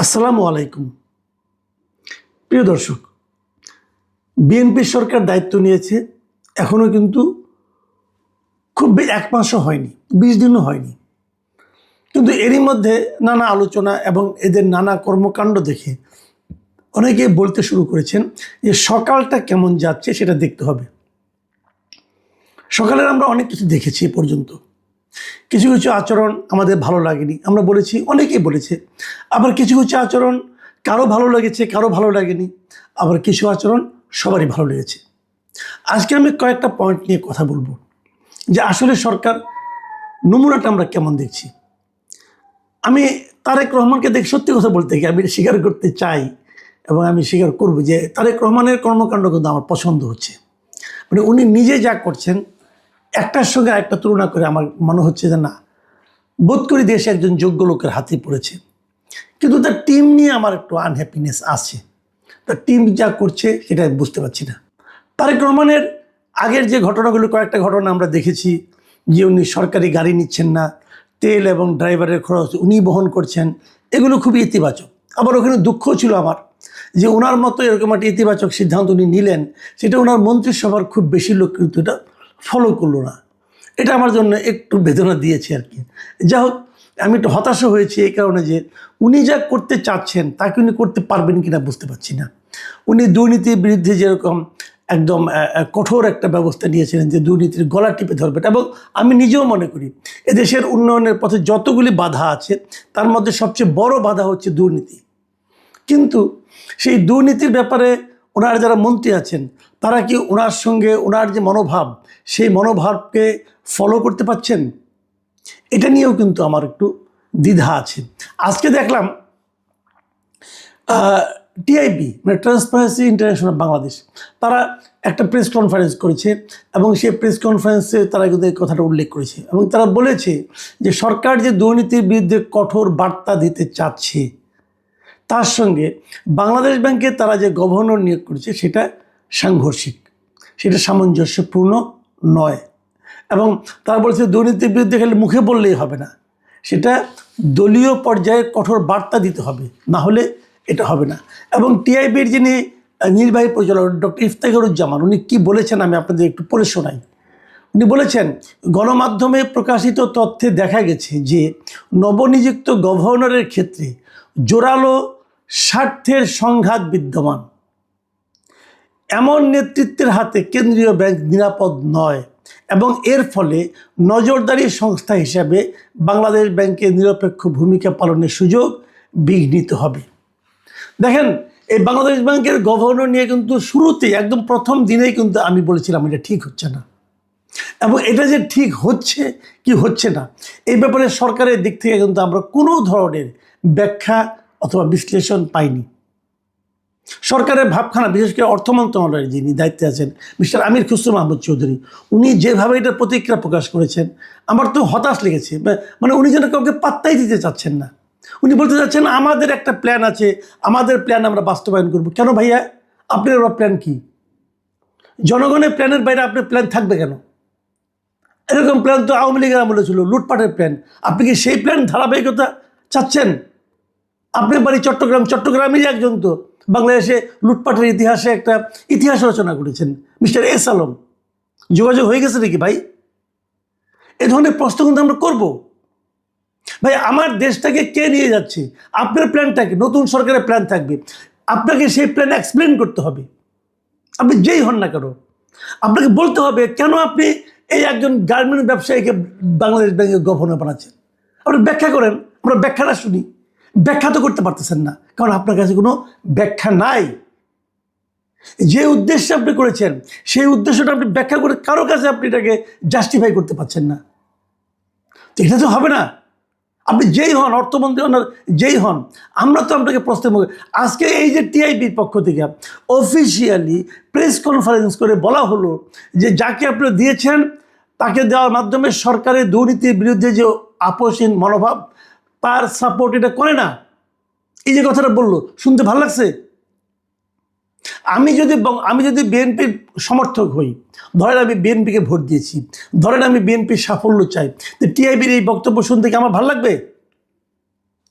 আসসালামু আলাইকুম। প্রিয় দর্শক, বিএনপি সরকার দায়িত্ব নিয়েছে, এখনও কিন্তু খুব এক মাসও হয়নি, 20 দিনও হয়নি। কিন্তু এরই মধ্যে নানা আলোচনা এবং এদের নানা কর্মকাণ্ড দেখে অনেকে বলতে শুরু করেছেন যে সকালটা কেমন যাচ্ছে সেটা দেখতে হবে। সকালের আমরা অনেক কিছু দেখেছি এ পর্যন্ত। কিছু কিছু আচরণ আমাদের ভালো লাগেনি, আমরা বলেছি, অনেকেই বলেছে। আবার কিছু কিছু আচরণ কারো ভালো লেগেছে, কারো ভালো লাগেনি। আবার কিছু আচরণ সবারই ভালো লেগেছে। আজকে আমি কয়েকটা পয়েন্ট নিয়ে কথা বলবো যে আসলে সরকার নমুনাটা আমরা কেমন দেখছি। আমি তারেক রহমানকে দেখে সত্যি কথা বলতে গিয়ে আমি স্বীকার করতে চাই এবং আমি স্বীকার করব যে তারেক রহমানের কর্মকাণ্ড কিন্তু আমার পছন্দ হচ্ছে। মানে উনি নিজে যা করছেন একটার সঙ্গে একটা তুলনা করে আমার মনে হচ্ছে যে না, বোধ করি দেশে একজন যোগ্য লোকের হাতে পড়েছে। কিন্তু তার টিম নিয়ে আমার একটু আনহ্যাপিনেস আছে। তার টিম যা করছে সেটা বুঝতে পারছি না। তারেক রহমানের আগের যে ঘটনাগুলো, কয়েকটা ঘটনা আমরা দেখেছি যে উনি সরকারি গাড়ি নিচ্ছেন না, তেল এবং ড্রাইভারের খরচ উনি বহন করছেন, এগুলো খুবই ইতিবাচক। আবার ওখানে দুঃখও ছিল আমার যে ওনার মতো এরকম একটা ইতিবাচক সিদ্ধান্ত উনি নিলেন, সেটা ওনার মন্ত্রিসভার খুব বেশি লোক কিন্তু এটা ফলো করলো না। এটা আমার জন্য একটু বেদনা দিয়েছে আর কি। যাই হোক, আমি একটু হতাশা হয়েছি এই কারণে যে উনি যা করতে চাচ্ছেন তাকে উনি করতে পারবেন কিনা বুঝতে পারছি না। উনি দুর্নীতির বিরুদ্ধে যেরকম একদম কঠোর একটা ব্যবস্থা নিয়েছিলেন যে দুর্নীতির গলা টিপে ধরবে, এবং আমি নিজেও মনে করি এদেশের উন্নয়নের পথে যতগুলি বাধা আছে তার মধ্যে সবচেয়ে বড় বাধা হচ্ছে দুর্নীতি। কিন্তু সেই দুর্নীতির ব্যাপারে ওনার যারা মন্ত্রী আছেন তারা কি ওনার সঙ্গে ওনার যে মনোভাব সেই মনোভাবকে ফলো করতে পারছেন? এটা নিয়েও কিন্তু আমার একটু দ্বিধা আছে। আজকে দেখলাম টিআইবি মানে ট্রান্সপারেন্সি ইন্টারন্যাশনাল বাংলাদেশ, তারা একটা প্রেস কনফারেন্স করেছে এবং সেই প্রেস কনফারেন্সে তারা কিন্তু এই কথাটা উল্লেখ করেছে এবং তারা বলেছে যে সরকার যে দুর্নীতির বিরুদ্ধে কঠোর বার্তা দিতে চাচ্ছে তার সঙ্গে বাংলাদেশ ব্যাংকে তারা যে গভর্নর নিয়োগ করেছে সেটা সাংঘর্ষিক, সেটা সামঞ্জস্যপূর্ণ নয়। এবং তারা বলছে দুর্নীতির বিরুদ্ধে খালি মুখে বললেই হবে না, সেটা দলীয় পর্যায়ে কঠোর বার্তা দিতে হবে, না হলে এটা হবে না। এবং টিআইবির যিনি নির্বাহী পরিচালক ডক্টর ইফতেখারুজ্জামান, উনি কী বলেছেন আমি আপনাদের একটু পড়ে শোনাই। উনি বলেছেন, গণমাধ্যমে প্রকাশিত তথ্যে দেখা গেছে যে নবনিযুক্ত গভর্নরের ক্ষেত্রে জোরালো স্বার্থের সংঘাত বিদ্যমান। এমন নেতৃত্বের হাতে কেন্দ্রীয় ব্যাংক নিরাপদ নয় এবং এর ফলে নজরদারি সংস্থা হিসাবে বাংলাদেশ ব্যাংকের নিরপেক্ষ ভূমিকা পালনের সুযোগ বিঘ্নিত হবে। দেখেন, এই বাংলাদেশ ব্যাংকের গভর্নর নিয়ে কিন্তু শুরুতেই একদম প্রথম দিনেই কিন্তু আমি বলেছিলাম এটা ঠিক হচ্ছে না, এবং এটা যে ঠিক হচ্ছে কি হচ্ছে না এই ব্যাপারে সরকারের দিক থেকে কিন্তু আমরা কোনো ধরনের ব্যাখ্যা অথবা বিশ্লেষণ পাইনি। সরকারের ভাবখানা, বিশেষ করে অর্থ মন্ত্রণালয়ের যিনি দায়িত্বে আছেন মিস্টার আমির খুসরো মাহমুদ চৌধুরী, উনি যেভাবে এটা প্রতিক্রিয়া প্রকাশ করেছেন আমার তো হতাশ লেগেছে। মানে উনি যেন কাউকে পাত্তাই দিতে চাচ্ছেন না। উনি বলতে চাচ্ছেন আমাদের একটা প্ল্যান আছে, আমাদের প্ল্যান আমরা বাস্তবায়ন করব। কেন ভাইয়া, আপনার প্ল্যান কি? জনগণের প্ল্যানের বাইরে আপনার প্ল্যান থাকবে কেন? এরকম প্ল্যান তো আওয়ামী লীগের আমলে ছিল, লুটপাটের প্ল্যান। আপনি কি সেই প্ল্যান ধারাবাহিকতা চাচ্ছেন? আপনার বাড়ি চট্টগ্রাম, চট্টগ্রামেরই একজন তো বাংলাদেশে লুটপাটের ইতিহাসে একটা ইতিহাস রচনা করেছেন, মিস্টার এস আলম। যোগাযোগ হয়ে গেছে নাকি ভাই? এ ধরনের প্রশ্ন কিন্তু আমরা করবো। ভাই, আমার দেশটাকে কে নিয়ে যাচ্ছে? আপনার প্ল্যানটাকে, নতুন সরকারের প্ল্যান থাকবে, আপনাকে সেই প্ল্যান এক্সপ্লেন করতে হবে। আপনি যেই হন না কেন, আপনাকে বলতে হবে কেন আপনি এই একজন গার্মেন্ট ব্যবসায়ীকে বাংলাদেশ ব্যাংকের গভর্নর বানাচ্ছেন। আপনি ব্যাখ্যা করেন, আমরা ব্যাখ্যাটা শুনি। ব্যাখ্যা তো করতে পারতেছেন না, কারণ আপনার কাছে কোনো ব্যাখ্যা নাই। যে উদ্দেশ্যে আপনি করেছেন সেই উদ্দেশ্যটা আপনি ব্যাখ্যা করে কারো কাছে আপনি এটাকে জাস্টিফাই করতে পারছেন না। তো এটা তো হবে না। আপনি যেই হন, অর্থমন্ত্রী হন, যেই হন, আমরা তো আপনাকে প্রশ্নের মুখে। আজকে এই যে টিআইবির পক্ষ থেকে অফিসিয়ালি প্রেস কনফারেন্স করে বলা হলো যে যাকে আপনারা দিয়েছেন তাকে দেওয়ার মাধ্যমে সরকারের দুর্নীতির বিরুদ্ধে যে আপোষহীন মনোভাব তার সাপোর্ট এটা করে না। এই যে কথাটা বললো, শুনতে ভালো লাগছে। আমি যদি বিএনপির সমর্থক হই, ধরেন আমি বিএনপিকে ভোট দিয়েছি, ধরেন আমি বিএনপির সাফল্য চাই, তো টিআইবির এই বক্তব্য শুনতে কি আমার ভালো লাগবে?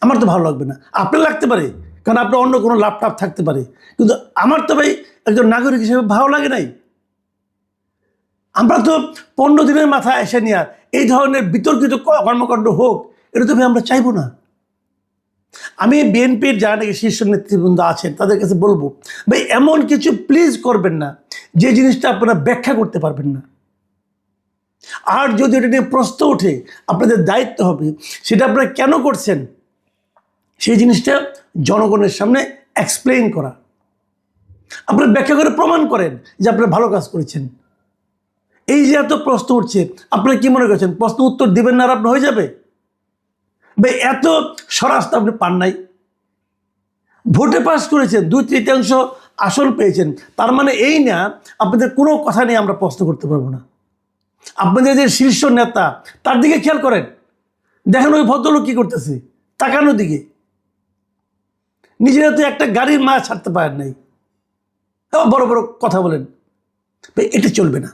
আমার তো ভালো লাগবে না, আপনার লাগতে পারে, কারণ আপনার অন্য কোনো ল্যাপটপ থাকতে পারে, কিন্তু আমার তো ভাই একজন নাগরিক হিসেবে ভালো লাগে নাই। আমরা তো 15 দিনের মাথায় এসে নিয়ে এই ধরনের বিতর্কিত কর্মকাণ্ড হোক, এটা তো ভাই আমরা চাইবো না। আমি বিএনপির যারা নাকি শীর্ষ নেতৃবৃন্দ আছেন তাদের কাছে বলবো, ভাই এমন কিছু প্লিজ করবেন না যে জিনিসটা আপনারা ব্যাখ্যা করতে পারবেন না। আর যদি এটা নিয়ে প্রশ্ন ওঠে, আপনাদের দায়িত্ব হবে সেটা আপনারা কেন করছেন সেই জিনিসটা জনগণের সামনে এক্সপ্লেইন করা। আপনারা ব্যাখ্যা করে প্রমাণ করেন যে আপনারা ভালো কাজ করেছেন। এই যে এত প্রশ্ন উঠছে, আপনারা কি মনে করছেন প্রশ্ন উত্তর দিবেন না আর আপনার হয়ে যাবে? ভাই এত স্বরাষ্ট্র আপনি পান নাই, ভোটে পাস করেছেন, 2/3 আসন পেয়েছেন, তার মানে এই না আপনাদের কোনো কথা নিয়ে আমরা প্রশ্ন করতে পারবো না। আপনাদের যে শীর্ষ নেতা তার দিকে খেয়াল করেন, দেখেন ওই ভদ্রলোক কি করতেছে, তাকানোর দিকে। নিজেরা তো একটা গাড়ির মায়া ছাড়তে পারেন নাই, বড় বড় কথা বলেন। এটা চলবে না।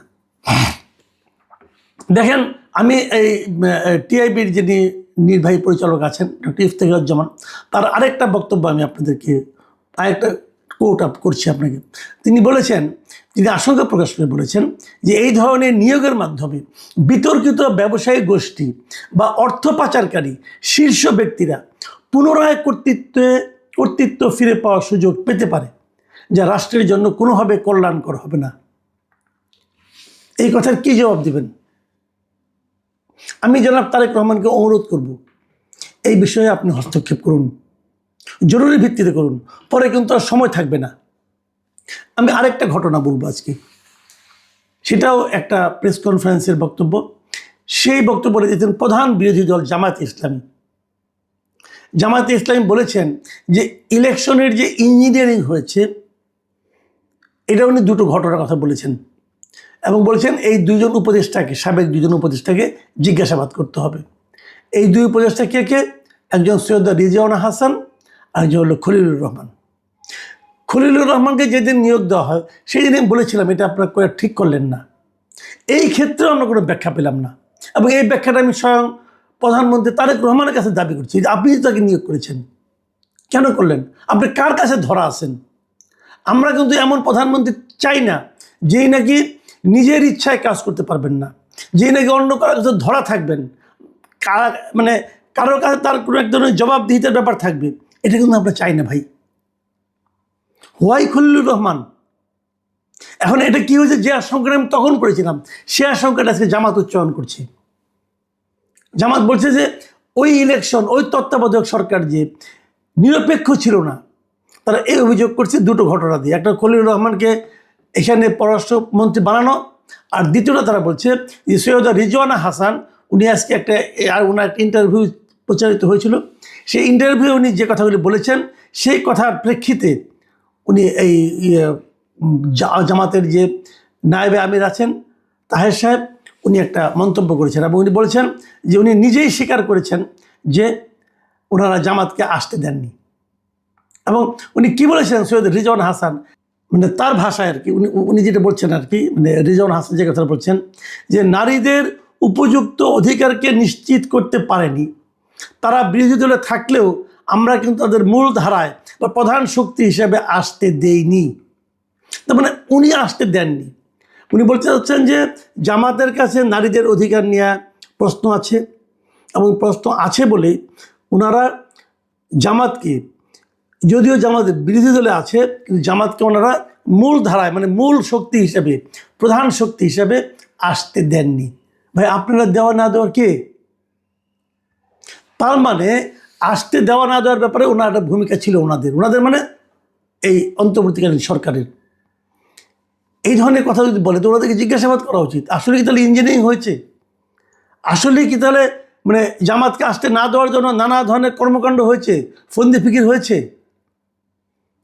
দেখেন আমি এই টিআইবির যিনি নির্বাহী পরিচালক আছেন ডক্টর ইফতেখারুজ্জামান, তার আরেকটা বক্তব্য আমি আপনাদেরকে আরেকটা কোট আপ করছি আপনাকে। তিনি বলেছেন, তিনি আশঙ্কা প্রকাশ করে বলেছেন যে এই ধরনের নিয়োগের মাধ্যমে বিতর্কিত ব্যবসায়ী গোষ্ঠী বা অর্থ পাচারকারী শীর্ষ ব্যক্তিরা পুনরায় কর্তৃত্ব ফিরে পাওয়ার সুযোগ পেতে পারে, যা রাষ্ট্রের জন্য কোনোভাবে কল্যাণকর হবে না। এই কথার কি জবাব দিবেন? আমি জনাব তারেক রহমানকে অনুরোধ করব, এই বিষয়ে আপনি হস্তক্ষেপ করুন, জরুরি ভিত্তিতে করুন, পরে কিন্তু আর সময় থাকবে না। আমি আরেকটা ঘটনা বলবো আজকে, সেটাও একটা প্রেস কনফারেন্সের বক্তব্য। সেই বক্তব্য রেখেছেন প্রধান বিরোধী দল জামায়াতে ইসলামী। জামায়াতে ইসলামী বলেছেন যে ইলেকশনের যে ইঞ্জিনিয়ারিং হয়েছে, এটা উনি দুটো ঘটনার কথা বলেছেন এবং বলেছেন এই দুজন উপদেষ্টাকে, সাবেক দুজন উপদেষ্টাকে জিজ্ঞাসাবাদ করতে হবে। এই দুই উপদেষ্টা কে কে? একজন সৈয়দ রিজওয়ানা হাসান আর একজন হলো খলিলুর রহমান। খলিলুর রহমানকে যেদিন নিয়োগ দেওয়া হয় সেই দিন বলেছিলাম এটা আপনারা ঠিক করলেন না। এই ক্ষেত্রে আমরা কোনো ব্যাখ্যা পেলাম না, এবং এই ব্যাখ্যাটা আমি স্বয়ং প্রধানমন্ত্রী তারেক রহমানের কাছে দাবি করছি যে আপনি তাকে নিয়োগ করেছেন, কেন করলেন? আপনি কার কাছে ধরা আছেন? আমরা কিন্তু এমন প্রধানমন্ত্রী চাই না যেই নাকি নিজের ইচ্ছায় কাজ করতে পারবেন না, যেই নাকি অন্য কারোর কাছে ধরা থাকবেন, মানে কারোর কাছে তার কোনো এক ধরনের জবাবদিহিতার ব্যাপার থাকবে। এটা কিন্তু আমরা চাই না ভাই। হোয়াই খলিলুর রহমান? এখন এটা কি হয়েছে, যে আশঙ্কাটা আমি তখন করেছিলাম সে আশঙ্কাটা আজকে জামাত উচ্চারণ করছে। জামাত বলছে যে ওই ইলেকশন, ওই তত্ত্বাবধায়ক সরকার যে নিরপেক্ষ ছিল না, তারা এই অভিযোগ করছে দুটো ঘটনা দিয়ে। একটা খলিলুর রহমানকে এখানে পররাষ্ট্রমন্ত্রী বানানো, আর দ্বিতীয়টা তারা বলছে যে সৈয়দ রিজওয়ানা হাসান, উনি আজকে ওনার একটা ইন্টারভিউ প্রচারিত হয়েছিল, সেই ইন্টারভিউ উনি যে কথাগুলি বলেছেন সেই কথার প্রেক্ষিতে উনি এই জামাতের যে নায়েবে আমির আছেন তাহের সাহেব, উনি একটা মন্তব্য করেছেন এবং উনি বলেছেন যে উনি নিজেই স্বীকার করেছেন যে ওনারা জামাতকে আসতে দেননি। এবং উনি কি বলেছেন, সৈয়দ রিজওয়ানা হাসান, মানে তার ভাষায় আর কি উনি যেটা বলছেন আর কি, মানে রিজওয়ানা হাসান যে কথা বলছেন যে নারীদের উপযুক্ত অধিকারকে নিশ্চিত করতে পারেনি, তারা বিরোধী দলে থাকলেও আমরা কিন্তু তাদের মূল ধারায় বা প্রধান শক্তি হিসেবে আসতে দেইনি। তার মানে উনি আসতে দেননি। উনি বলতে চাচ্ছেন যে জামাতের কাছে নারীদের অধিকার নিয়ে প্রশ্ন আছে, এবং প্রশ্ন আছে বলেই ওনারা জামাতকে, যদিও জামাতের বিরোধী দলে আছে, কিন্তু জামাতকে ওনারা মূল ধারায় মানে মূল শক্তি হিসেবে, প্রধান শক্তি হিসেবে আসতে দেননি। ভাই আপনারা দেওয়া না দেওয়ার কে? তার মানে আসতে দেওয়া না দেওয়ার ব্যাপারে ওনার একটা ভূমিকা ছিল ওনাদের মানে এই অন্তর্বর্তীকালীন সরকারের। এই ধরনের কথা যদি বলে তো ওনাদেরকে জিজ্ঞাসাবাদ করা উচিত। আসলে কি তাহলে ইঞ্জিনিয়ারিং হয়েছে? আসলে কি তাহলে মানে জামাতকে আসতে না দেওয়ার জন্য নানা ধরনের কর্মকাণ্ড হয়েছে, ফন্দি ফিকির হয়েছে?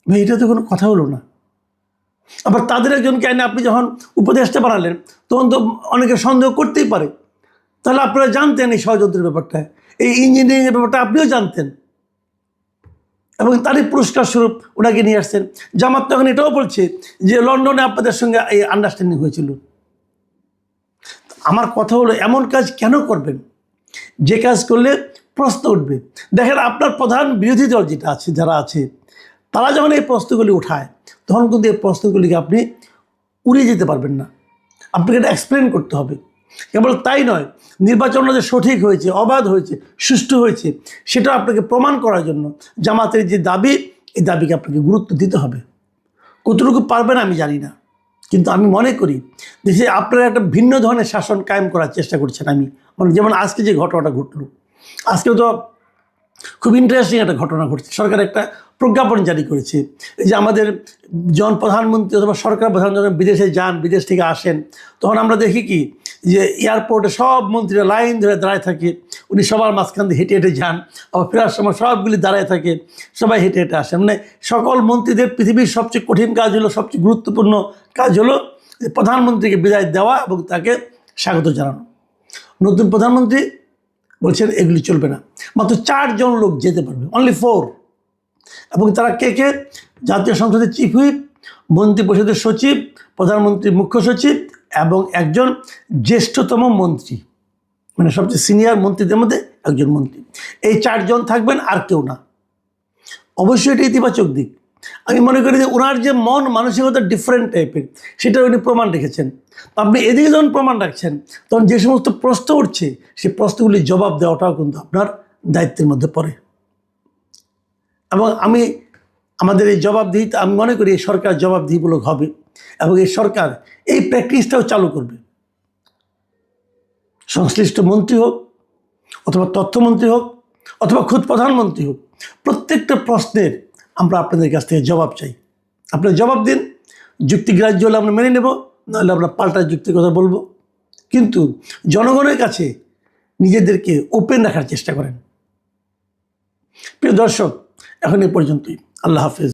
ভাই এটা তো কোনো কথা হলো না। আবার তাদের একজনকে আইনে আপনি যখন উপদেষ্টা বানালেন তখন তো অনেকে সন্দেহ করতেই পারে, তাহলে আপনারা জানতেন এই ষড়যন্ত্রের ব্যাপারটা, এই ইঞ্জিনিয়ারিংয়ের ব্যাপারটা আপনিও জানতেন, এবং তারই পুরস্কার স্বরূপ ওনাকে নিয়ে আসছেন। জামাত তখন এটাও বলছে যে লন্ডনে আপনাদের সঙ্গে এই আন্ডারস্ট্যান্ডিং হয়েছিল। আমার কথা হলো এমন কাজ কেন করবেন যে কাজ করলে প্রশ্ন উঠবে। দেখেন আপনার প্রধান বিরোধী দল যেটা আছে, যারা আছে, তারা যখন এই প্রশ্নগুলি উঠায় তখন কিন্তু এই প্রশ্নগুলিকে আপনি উড়িয়ে যেতে পারবেন না, আপনাকে এটা এক্সপ্লেন করতে হবে। কেবল তাই নয়, নির্বাচনটা যে সঠিক হয়েছে, অবাধ হয়েছে, সুষ্ঠু হয়েছে, সেটা আপনাকে প্রমাণ করার জন্য জামাতের যে দাবি, এই দাবিকে আপনাকে গুরুত্ব দিতে হবে। কতটুকু পারবেন আমি জানি না, কিন্তু আমি মনে করি দেশে আপনারা একটা ভিন্ন ধরনের শাসন কায়েম করার চেষ্টা করছেন। আমি মানে যেমন আজকে যে ঘটনাটা ঘটলো, আজকেও তো খুব ইন্টারেস্টিং একটা ঘটনা ঘটছে। সরকার একটা প্রজ্ঞাপন জারি করেছে, এই যে আমাদের প্রধানমন্ত্রী অথবা সরকার প্রধান যখন বিদেশে যান, বিদেশ থেকে আসেন, তখন আমরা দেখি কি যে এয়ারপোর্টে সব মন্ত্রীরা লাইন ধরে দাঁড়ায় থাকে, উনি সবার মাঝখান দিয়ে হেঁটে হেঁটে যান, আবার ফেরার সময় সবগুলি দাঁড়ায় থাকে, সবাই হেঁটে হেঁটে আসেন। মানে সকল মন্ত্রীদের পৃথিবীর সবচেয়ে কঠিন কাজ হলো, সবচেয়ে গুরুত্বপূর্ণ কাজ হলো প্রধানমন্ত্রীকে বিদায় দেওয়া এবং তাকে স্বাগত জানানো। নতুন প্রধানমন্ত্রী বলছেন এগুলি চলবে না, মাত্র 4 জন লোক যেতে পারবে, অনলি 4। এবং তারা কে কে? জাতীয় সংসদের চিফ হুইপ, মন্ত্রিপরিষদের সচিব, প্রধানমন্ত্রীর মুখ্য সচিব এবং একজন জ্যেষ্ঠতম মন্ত্রী, মানে সবচেয়ে সিনিয়র মন্ত্রীদের মধ্যে একজন মন্ত্রী। এই 4 জন থাকবেন, আর কেউ না। অবশ্যই এটা ইতিবাচক দিক। আমি মনে করি যে ওনার যে মন মানসিকতা ডিফারেন্ট টাইপের, সেটা উনি প্রমাণ রেখেছেন। আপনি এদিকে যখন প্রমাণ রাখছেন, তখন যে সমস্ত প্রশ্ন উঠছে, সেই প্রশ্নগুলির জবাব দেওয়াটাও কিন্তু আপনার দায়িত্বের মধ্যে পড়ে। এবং আমাদের এই জবাবদিহিতা, আমি মনে করি এই সরকার জবাবদিহিমূলক হবে এবং এই সরকার এই প্র্যাকটিসটাও চালু করবে। সংশ্লিষ্ট মন্ত্রী হোক অথবা তথ্যমন্ত্রী হোক অথবা খোদ প্রধানমন্ত্রী হোক, প্রত্যেকটা প্রশ্নের আমরা আপনাদের কাছ থেকে জবাব চাই। আপনারা জবাব দিন, যুক্তিগ্রাহ্য হলে আমরা মেনে নেব, নাহলে আমরা পাল্টা যুক্তির কথা বলবো। কিন্তু জনগণের কাছে নিজেদেরকে ওপেন রাখার চেষ্টা করেন। প্রিয় দর্শক, এখন এই পর্যন্তই। আল্লাহ হাফেজ।